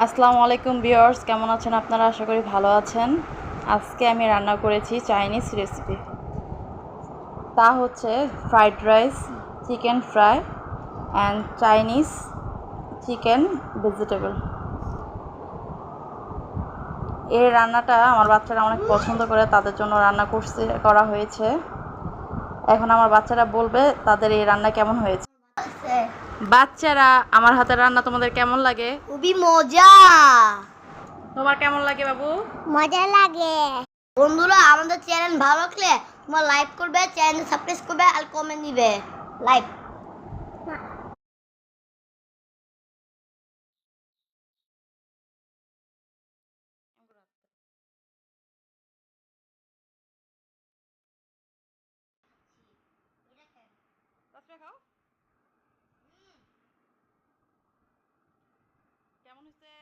আসসালামু আলাইকুম ভিউয়ার্স, কেমন আছেন আপনারা? আশা করি ভালো আছেন। আজকে আমি রান্না করেছি চাইনিজ রেসিপি। তা হচ্ছে fried rice, chicken fry and Chinese chicken vegetable. এই রান্নাটা আমার বাচ্চারা অনেক পছন্দ করে, তাদের জন্য করা হয়েছে। এখন আমার বাচ্চারা বলবে তাদের এই রান্না কেমন হয়েছে। বাচ্চারা, আমার হাতের রান্না তোমাদের কেমন লাগে? খুবই মজা। তোমার কেমন লাগে বাবু? মজা লাগে। বন্ধুরা, আমাদের চ্যানেল ভালো লাগলে তোমার লাইক করবে, চ্যানেল সাবস্ক্রাইব করবে আর কমেন্ট দিবে। লাইক। কেমন হয়েছে?